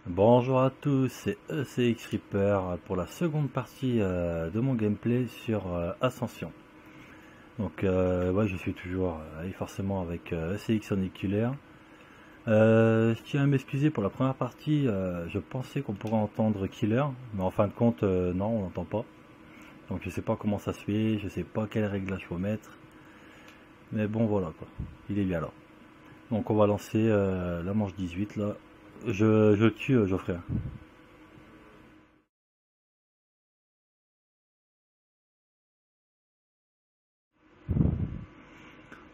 Bonjour à tous, c'est ECX Reaper pour la seconde partie de mon gameplay sur Ascension. Donc ouais, je suis toujours forcément avec ECX Auriculaire. Je tiens à m'excuser pour la première partie, je pensais qu'on pourrait entendre Killer, mais en fin de compte non, on n'entend pas. Donc je sais pas comment ça se fait, je sais pas quel réglage faut mettre, mais bon voilà quoi, il est bien là. Donc on va lancer la manche 18 là. Je tue Geoffrey.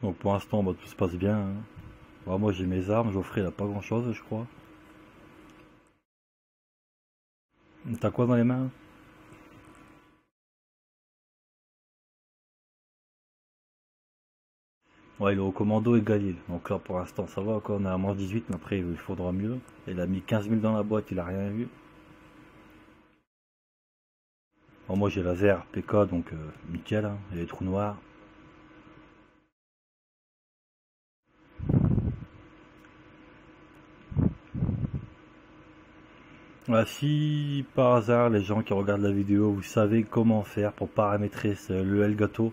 Donc pour l'instant, bah, tout se passe bien, hein. Bah, moi j'ai mes armes, Geoffrey il a pas grand chose, je crois. T'as quoi dans les mains? Ouais, il est au commando et Galil. Donc là pour l'instant ça va, quoi. On est à moins 18, mais après il faudra mieux. Il a mis 15 000 dans la boîte, il a rien vu. Bon, moi j'ai laser, PK, donc nickel, hein. Il y a les trous noirs. Voilà, si par hasard les gens qui regardent la vidéo, vous savez comment faire pour paramétrer le Elgato,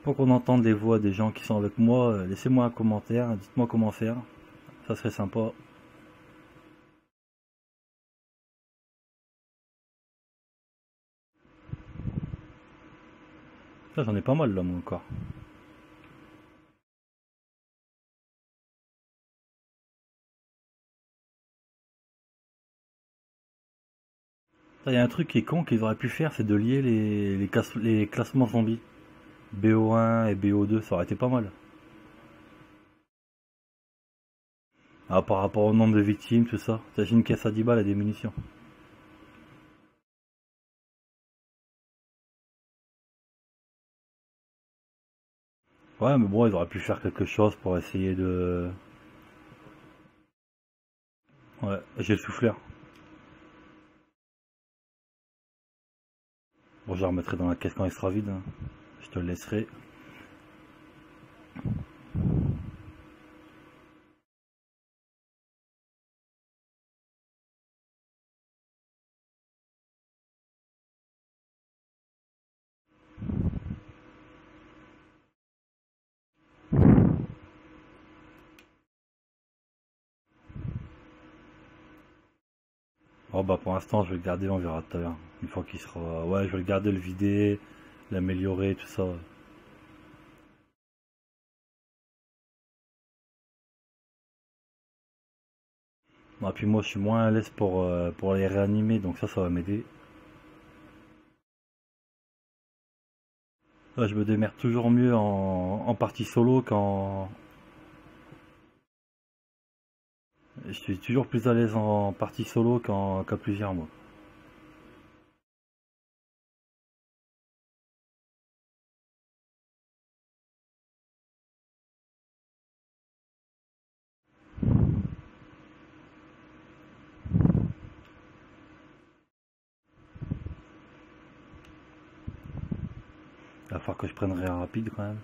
pour qu'on entende les voix des gens qui sont avec moi, laissez-moi un commentaire, dites-moi comment faire, ça serait sympa. Là j'en ai pas mal là moi encore. Il y a un truc qui est con qu'ils auraient pu faire, c'est de lier les classements zombies. BO1 et BO2, ça aurait été pas mal. Ah, par rapport au nombre de victimes, tout ça. T'imagines une caisse à 10 balles à des munitions. Ouais, mais bon, ils auraient pu faire quelque chose pour essayer de... Ouais, j'ai le souffleur. Bon, je la remettrai dans la caisse quand il sera vide, hein. Je te le laisserai. Oh bah pour l'instant, je vais le garder, on verra tout à l'heure. Une fois qu'il sera... Ouais, je vais le garder, le vider, l'améliorer, tout ça. Bon, et puis moi, je suis moins à l'aise pour les réanimer, donc ça va m'aider. Là, je me démerde toujours mieux en partie solo qu'en... Je suis toujours plus à l'aise en partie solo qu'à plusieurs, moi. Il va falloir que je prenne rien rapide quand même.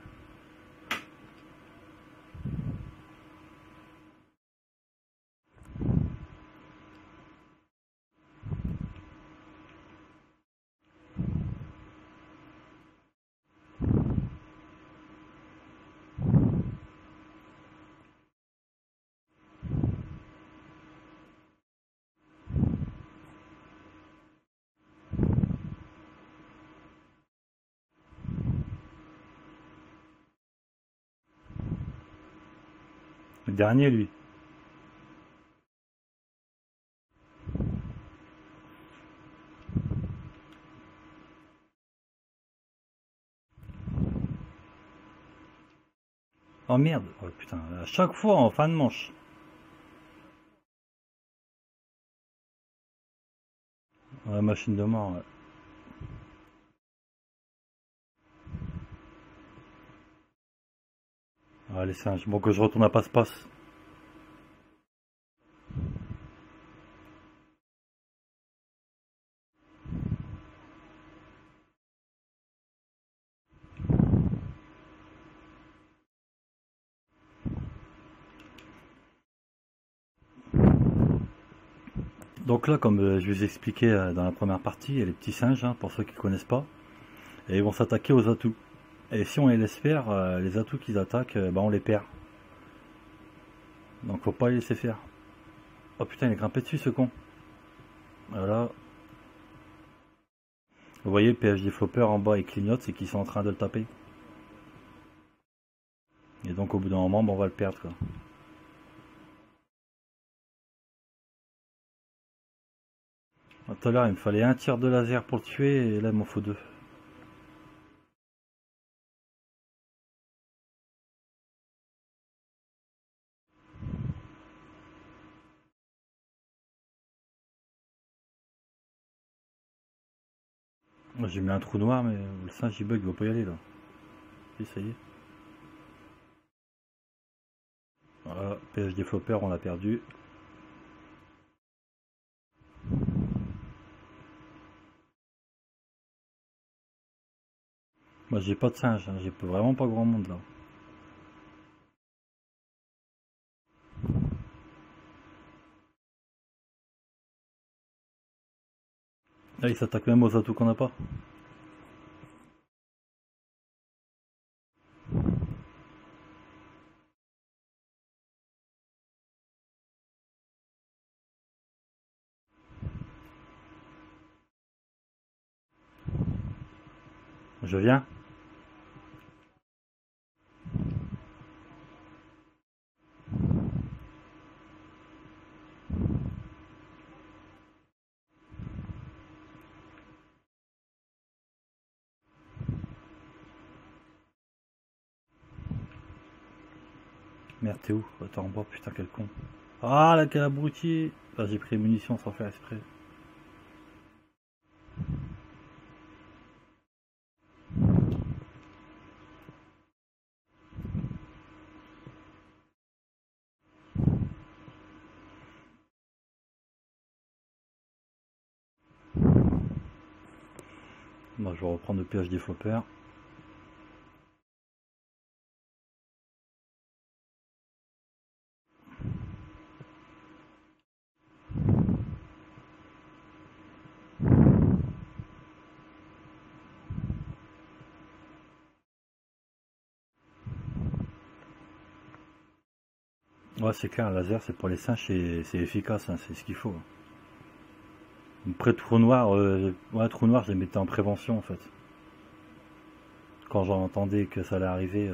Le dernier, lui. Oh merde. Oh putain, à chaque fois en fin de manche. La machine de mort, ouais. Allez, singe. Bon, que je retourne à passe-passe. Donc là, comme je vous ai expliqué dans la première partie, il y a les petits singes, hein, pour ceux qui ne connaissent pas, et ils vont s'attaquer aux atouts. Et si on les laisse faire, les atouts qu'ils attaquent, bah, on les perd. Donc faut pas les laisser faire. Oh putain, il est grimpé dessus ce con. Voilà. Vous voyez le PFG Flopper en bas, il clignote, c'est qu'ils sont en train de le taper. Et donc au bout d'un moment, bah, on va le perdre, quoi. Tout à l'heure, il me fallait un tir de laser pour le tuer, et là, il m'en faut deux. Moi, j'ai mis un trou noir, mais le singe, il bug, il va pas y aller, là. Si, ça y est. Voilà, PFG Flopper, on l'a perdu. Moi, j'ai pas de singe, hein, j'ai vraiment pas grand monde, là. Là, il s'attaque même aux atouts qu'on n'a pas. Je viens. Merde, t'es où? Attends, en bas, putain, quel con. Ah, la quel abruti! Ah, j'ai pris les munitions sans faire exprès. Bon, je vais reprendre le PhD Flopper. Ouais, c'est clair, un laser, c'est pour les singes, c'est efficace, hein, c'est ce qu'il faut. Après, trou noir, ouais, trou noir, je les mettais en prévention, en fait. Quand j'en entendais que ça allait arriver.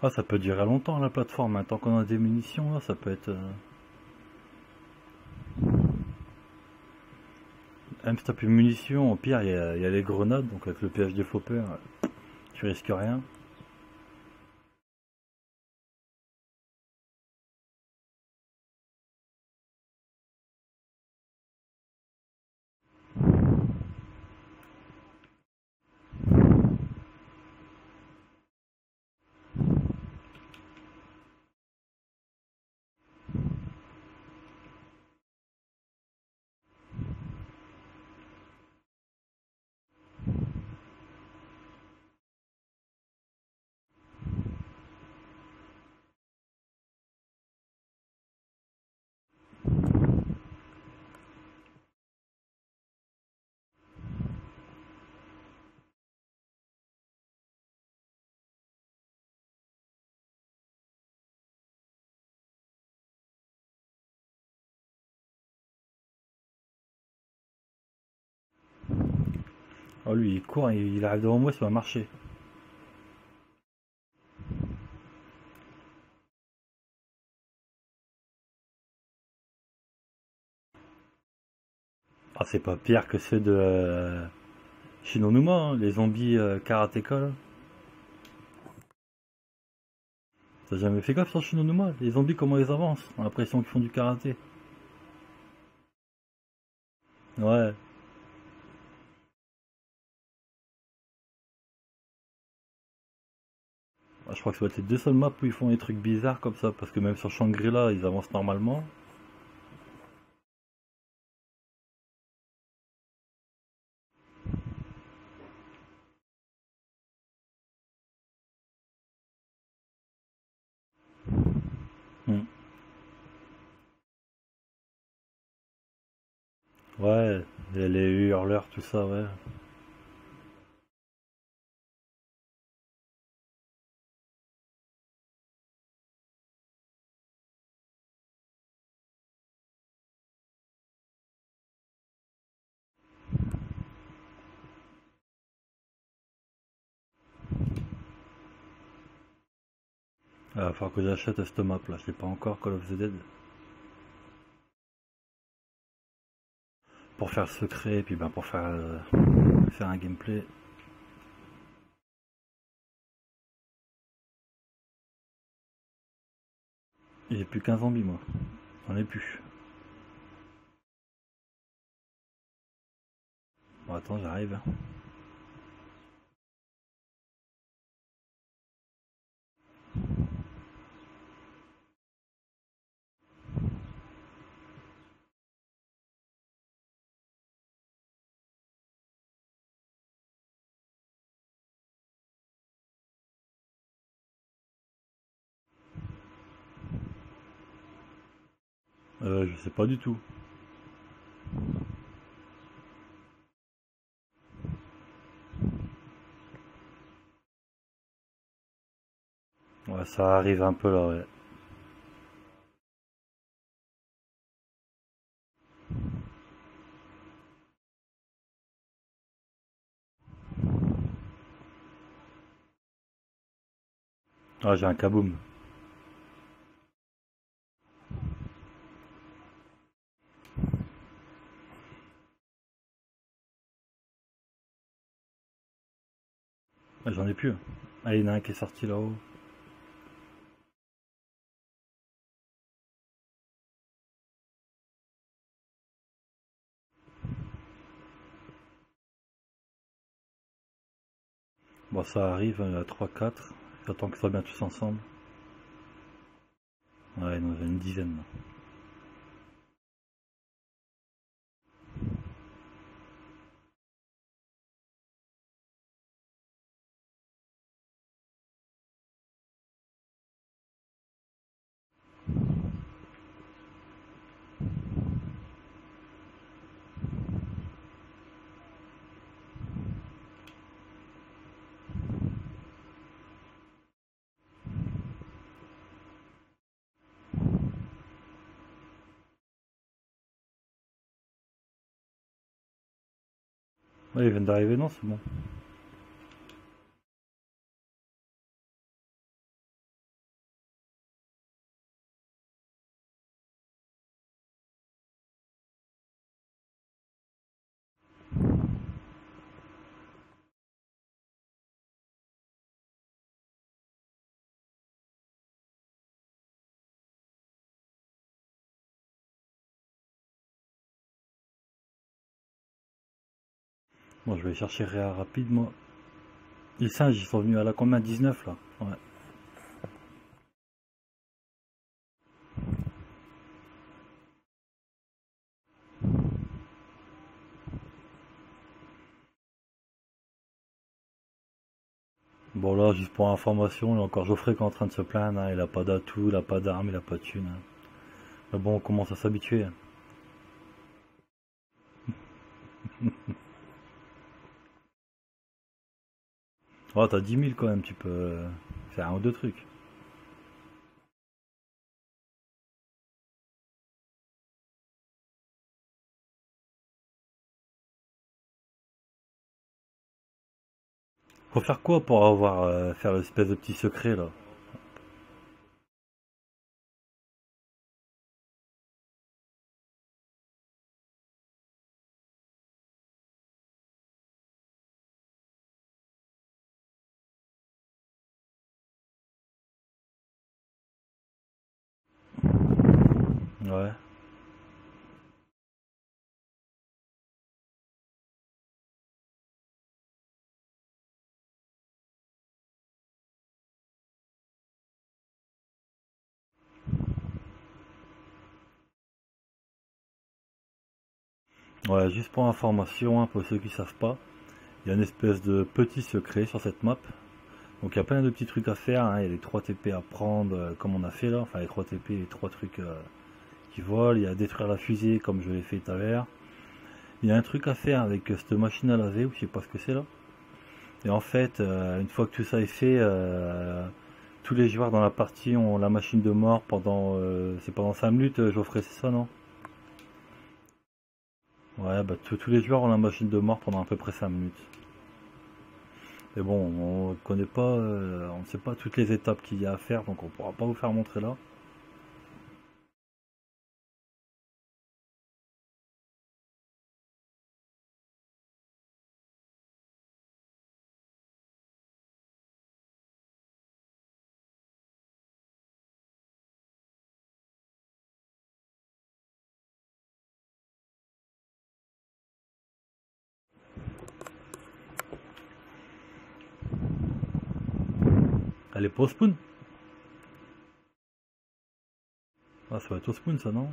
Ah, ça peut durer longtemps, la plateforme, hein. Tant qu'on a des munitions, là, ça peut être... Même si t'as plus de munitions, au pire, il y a les grenades, donc avec le PhD Flopper, tu risques rien. Oh, lui, il court, il arrive devant moi, ça va marcher. Ah, c'est pas pire que ceux de Shinonuma, hein, les zombies karatéka, là. T'as jamais fait gaffe sur Shinonuma? Les zombies, comment ils avancent? On a l'impression qu'ils font du karaté. Ouais. Ah, je crois que ça va être les deux seules maps où ils font des trucs bizarres comme ça, parce que même sur Shangri-La, ils avancent normalement. Hmm. Ouais, les hurleurs, tout ça, ouais. Il va falloir que j'achète cette map là, je l'ai pas encore, Call of the Dead. Pour faire le secret, et puis ben pour faire un gameplay. J'ai plus qu'un zombie moi, j'en ai plus. Bon, attends, j'arrive. Je sais pas du tout. Ouais, ça arrive un peu là, ouais. Ah, j'ai un kaboom. Ah, j'en ai plus. Ah, il y en a un qui est sorti là-haut. Bon, ça arrive à 3-4. J'attends qu'ils soient bien tous ensemble. Ouais, il y en a une dizaine là. Ouais, ils viennent d'arriver, non, c'est bon. Bon, je vais chercher Réa rapide, moi. Les singes, ils sont venus à la combien? 19 là. Ouais. Bon, là, juste pour information, il y a encore Geoffrey qui est en train de se plaindre, hein. Il a pas d'atout, il a pas d'armes, il a pas de thunes, hein. Mais bon, on commence à s'habituer, hein. Oh, t'as 10 000 quand même, tu peux faire un ou deux trucs. Faut faire quoi pour avoir faire l'espèce de petit secret là? Ouais. Ouais, juste pour information, hein, pour ceux qui savent pas, il y a une espèce de petit secret sur cette map. Donc il y a plein de petits trucs à faire, hein. Il y a les 3 TP à prendre comme on a fait là, enfin les 3 TP, les 3 trucs qui volent, il y a détruire la fusée comme je l'ai fait tout à l'heure. Il y a un truc à faire avec cette machine à laver, ou je sais pas ce que c'est là. Et en fait, une fois que tout ça est fait, tous les joueurs dans la partie ont la machine de mort pendant, c'est pendant 5 minutes, Geoffrey, c'est ça non? Ouais, bah tous les joueurs ont la machine de mort pendant à peu près 5 minutes. Mais bon, on connaît pas, on ne sait pas toutes les étapes qu'il y a à faire, donc on pourra pas vous faire montrer là. Elle est pas au spawn? Ah, ça va être au spawn ça, non?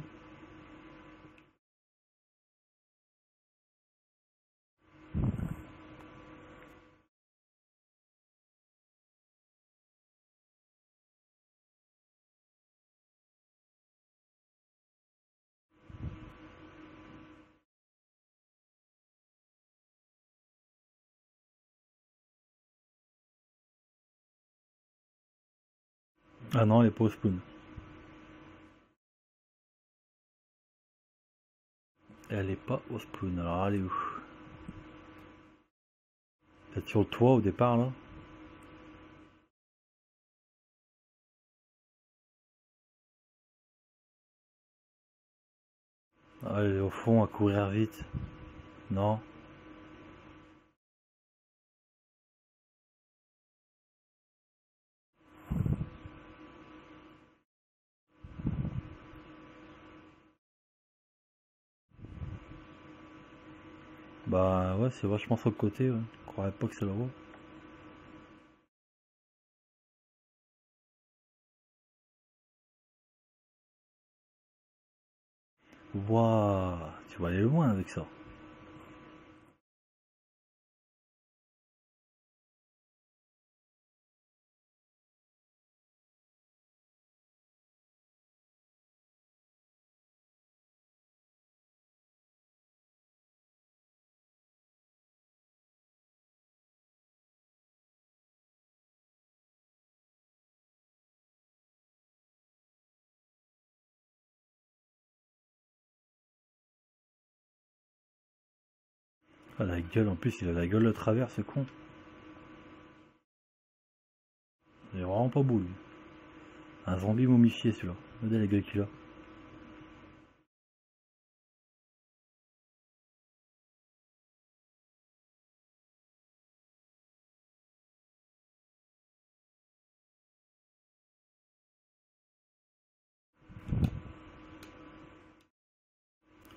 Ah non, elle est pas au spawn. Elle est pas au spawn, alors elle est où? Peut-être sur le toit au départ là? Ah, elle est au fond à courir vite. Non? Bah ouais, c'est vachement sur le côté, ouais. Je croirais pas que c'est là-haut. Waouh, tu vas aller loin avec ça. Ah, la gueule, en plus, il a la gueule de travers, ce con. Il est vraiment pas beau, lui. Un zombie momifié, celui-là. Regardez la gueule qu'il a.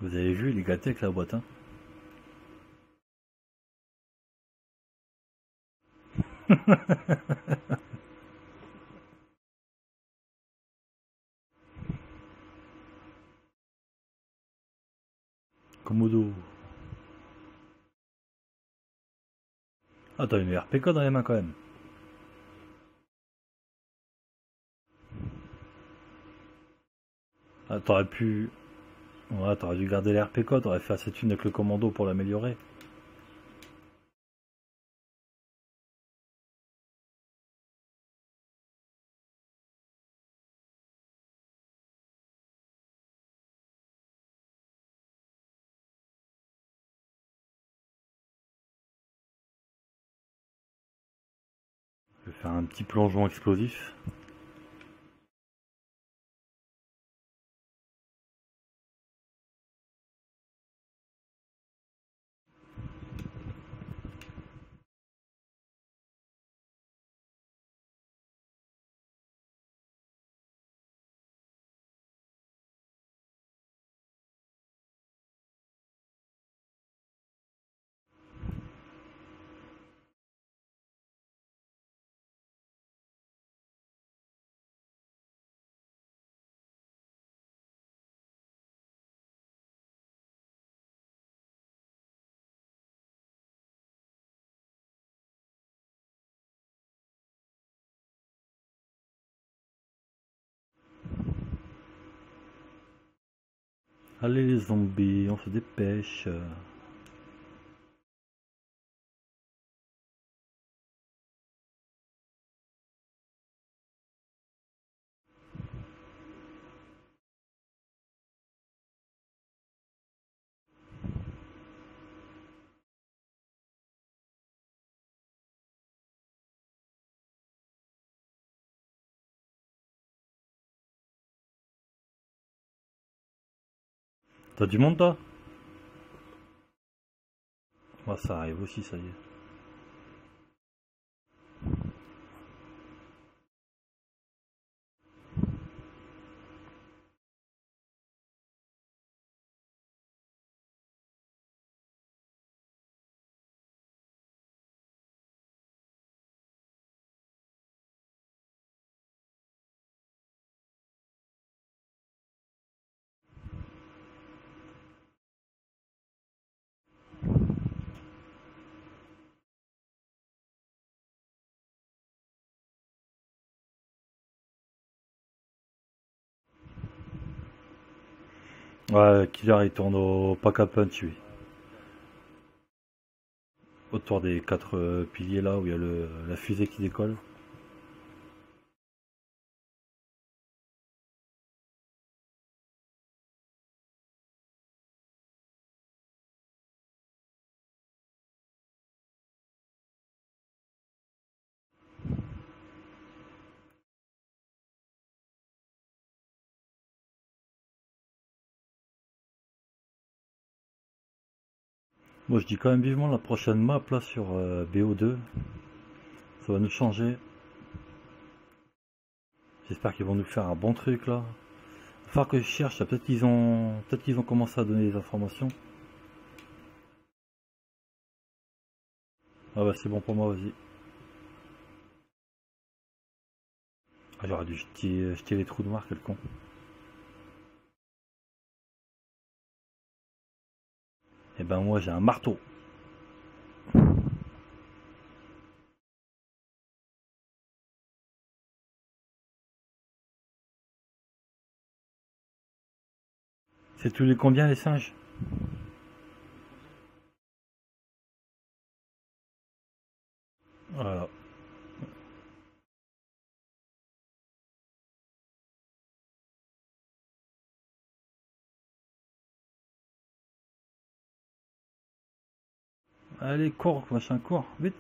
Vous avez vu, il est gâté avec la boîte, hein. Komodo. Ah, t'as une RPK dans les mains, quand même. Ah, t'aurais pu... Ouais, t'aurais dû garder les RPK, t'aurais fait assez de thunes avec le commando pour l'améliorer. Je vais faire un petit plongeon explosif. Allez les zombies, on se dépêche. T'as du monde toi? Moi ça arrive aussi, ça y est. Ouais, Killer il tourne au pack à punch lui. Autour des quatre piliers là où il y a la fusée qui décolle. Moi je dis quand même vivement la prochaine map là sur BO2. Ça va nous changer. J'espère qu'ils vont nous faire un bon truc là. Il va falloir que je cherche, peut-être qu'ils ont commencé à donner des informations. Ah bah c'est bon pour moi, vas-y. Ah, j'aurais dû jeter les trous noirs, quel con. Et ben moi j'ai un marteau. C'est tous les combien les singes? Voilà. Allez, cours, machin, cours, vite.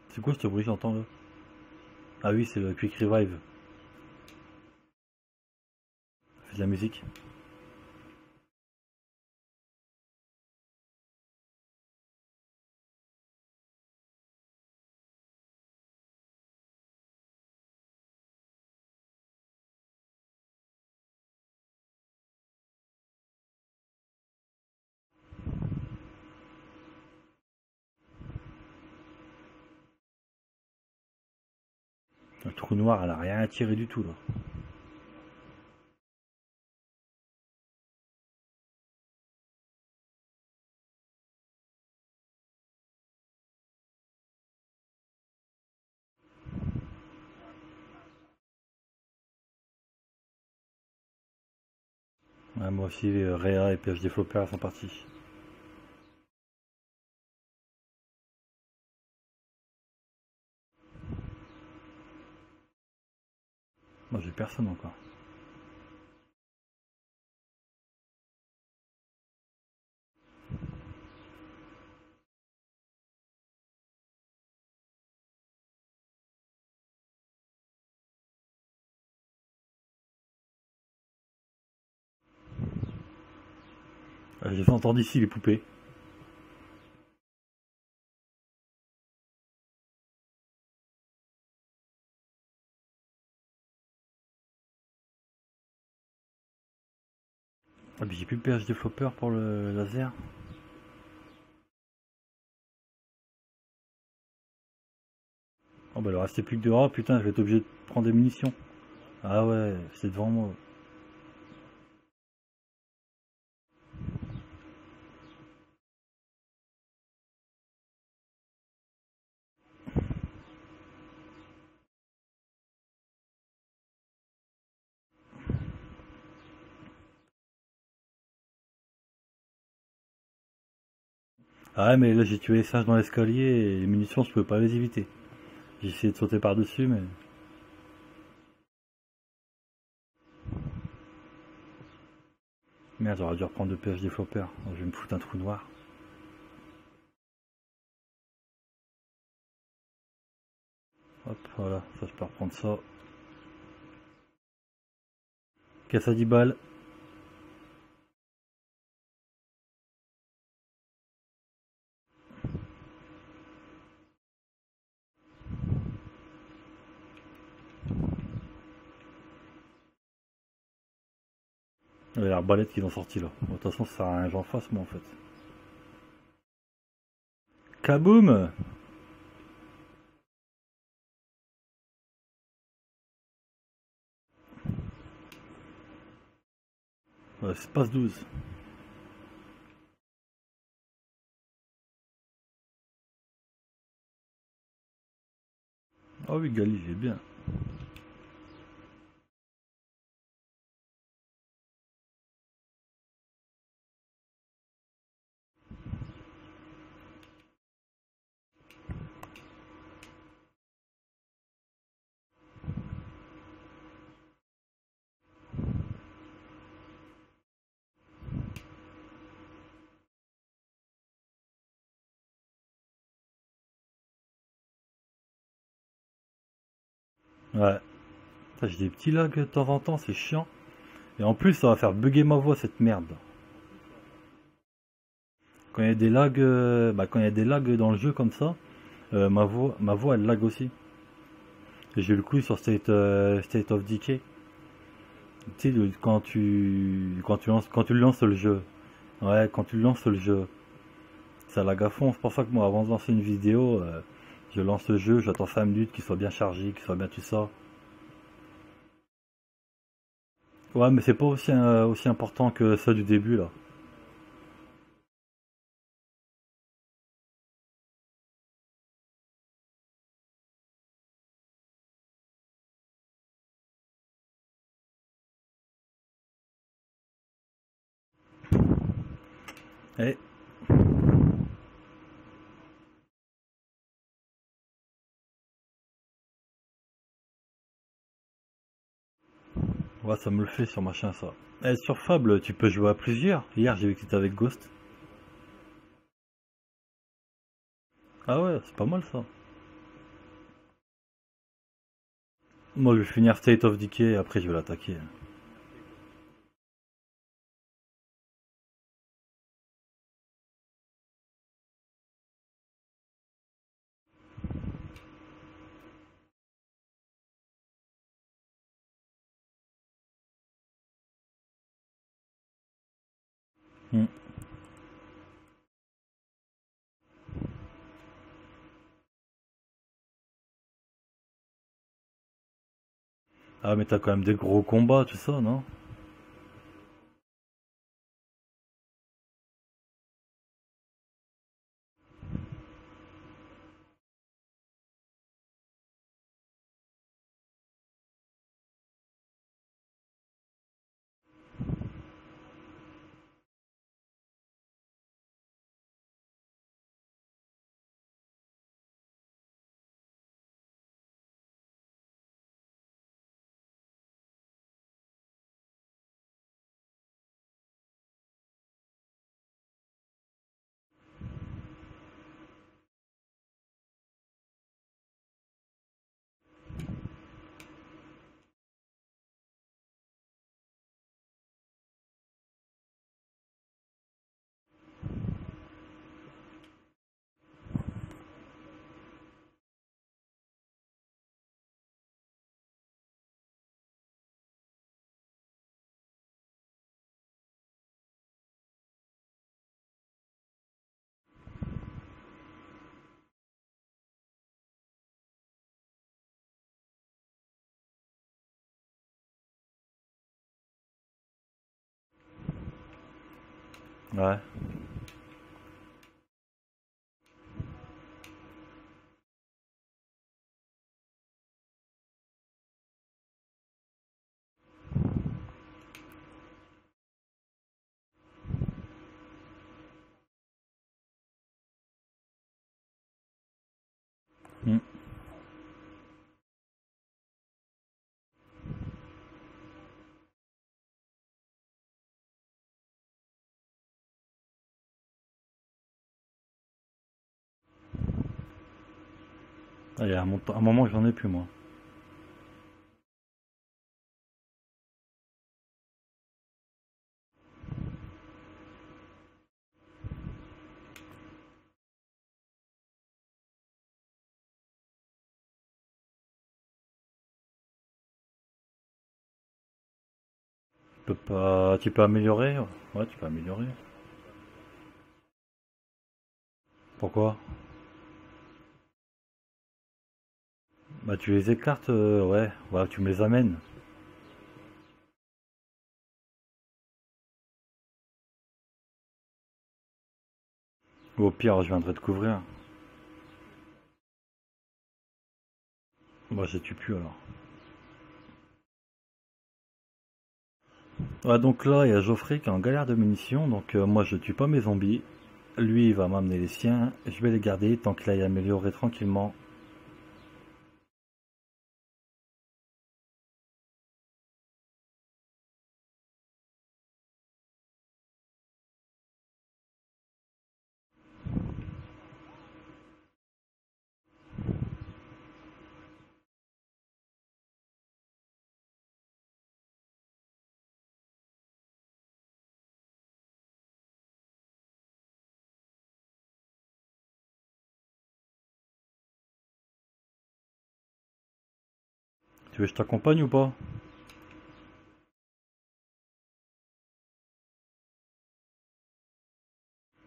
C'est quoi ce bruit que j'entends là? Ah oui, c'est le Quick Revive. Ça fait de la musique. Le trou noir, elle a rien attiré du tout là. Ouais, moi aussi, Réa et PhD Flopper sont partis. Moi j'ai personne encore. Je les entends d'ici les poupées. Ah, mais j'ai plus de PhD Flopper pour le laser. Oh bah il restait plus que deux. Oh putain, je vais être obligé de prendre des munitions. Ah ouais, c'est devant moi. Ah ouais, mais là j'ai tué les singes dans l'escalier et les munitions je pouvais pas les éviter. J'ai essayé de sauter par-dessus mais... Merde, j'aurais dû reprendre le PH développeur. Je vais me foutre un trou noir. Hop, voilà, ça je peux reprendre ça. Casse à 10 balles. Il y a l'arbalète qu'ils ont sorti là. Bon, de toute façon, ça sert à rien que j'en fasse moi en fait. Kaboom! Ouais, espace 12. Ah oui, Gali, j'ai bien. Ouais. Ça, j'ai des petits lags de temps en temps, c'est chiant. Et en plus, ça va faire bugger ma voix cette merde. Quand il y a des lags, quand il y a des lags dans le jeu comme ça, ma voix elle lag aussi. Et j'ai eu le coup sur State of Decay. Tu sais, quand tu lances le jeu. Ouais, quand tu lances le jeu, ça lag à fond. C'est pour ça que moi, avant de lancer une vidéo, je lance le jeu, j'attends 5 minutes qu'il soit bien chargé, qu'il soit bien tout ça. Ouais, mais c'est pas aussi important que ça du début là. Eh, ouais, ça me le fait sur machin ça. Eh, sur Fable, tu peux jouer à plusieurs. Hier, j'ai vu que t'étais avec Ghost. Ah ouais, c'est pas mal ça. Moi, je vais finir State of Decay et après je vais l'attaquer. Hmm. Ah, mais t'as quand même des gros combats, tout ça, non? Ouais. Hmm. Ah, il y a un moment que j'en ai plus moi. Tu peux améliorer? Ouais, tu peux améliorer. Pourquoi? Bah tu les écartes, ouais, ouais, tu me les amènes. Ou au pire, je viendrai te couvrir. Moi, je les tue plus alors. Ouais, donc là, il y a Geoffrey qui est en galère de munitions, donc moi je tue pas mes zombies. Lui, il va m'amener les siens, je vais les garder tant qu'il aille améliorer tranquillement. Tu veux que je t'accompagne ou pas?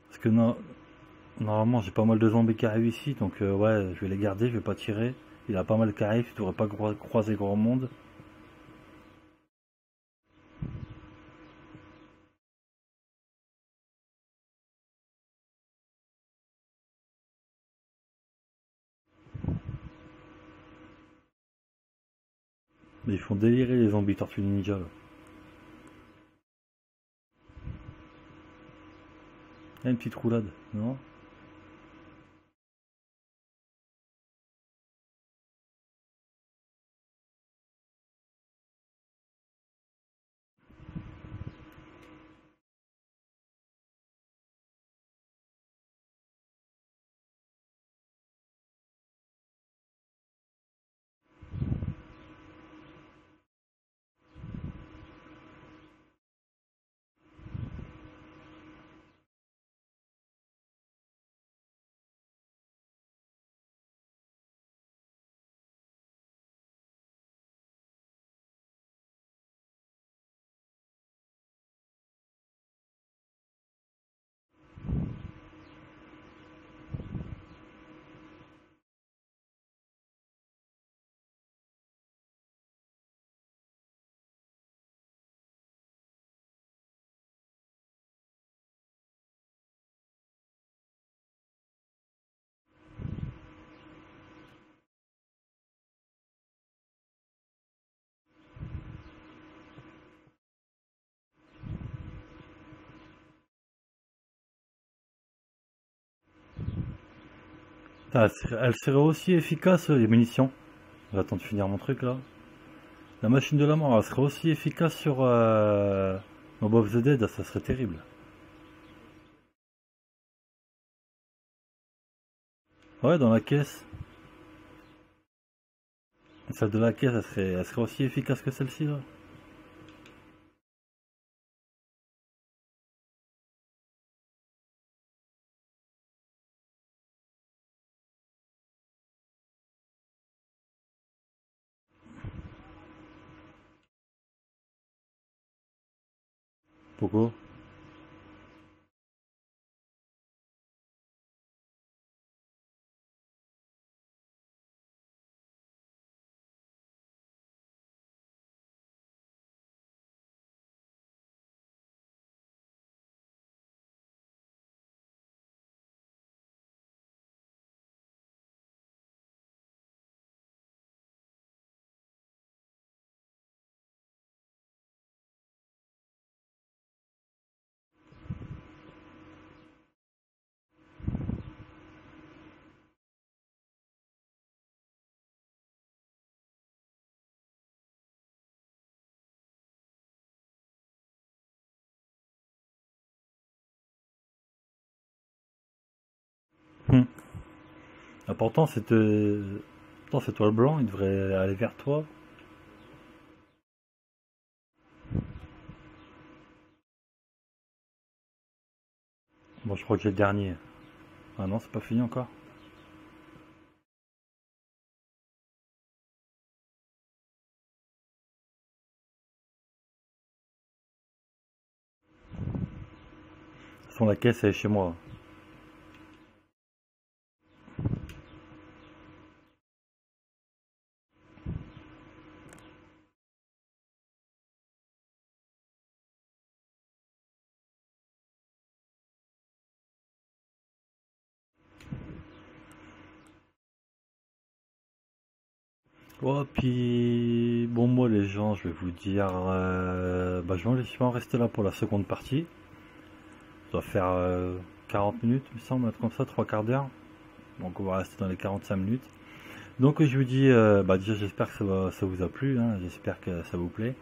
Parce que non, normalement j'ai pas mal de zombies qui arrivent ici, donc ouais, je vais les garder, je vais pas tirer. Il y a pas mal qui arrivent, tu devrais pas croiser grand monde. Mais ils font délirer les zombies Tortues Ninja là. Il y a une petite roulade, non? Putain, elle serait aussi efficace, les munitions. J'attends de finir mon truc là. La machine de la mort, elle serait aussi efficace sur Mob of the Dead, ça serait terrible. Ouais, dans la caisse. Celle de la caisse, elle serait aussi efficace que celle-ci là. Pourquoi? Hum. Ah, pourtant, pourtant, c'est toi le blanc, il devrait aller vers toi. Bon, je crois que j'ai le dernier. Ah non, c'est pas fini encore. De toute façon, la caisse, elle est chez moi. Oh, puis bon, moi les gens, je vais vous dire, je vais en rester là pour la seconde partie. Ça doit faire 40 minutes, il me semble, être comme ça, trois quarts d'heure. Donc on va rester dans les 45 minutes. Donc je vous dis, déjà j'espère que ça vous a plu, hein, j'espère que ça vous plaît.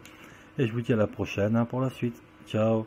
Et je vous dis à la prochaine, hein, pour la suite. Ciao.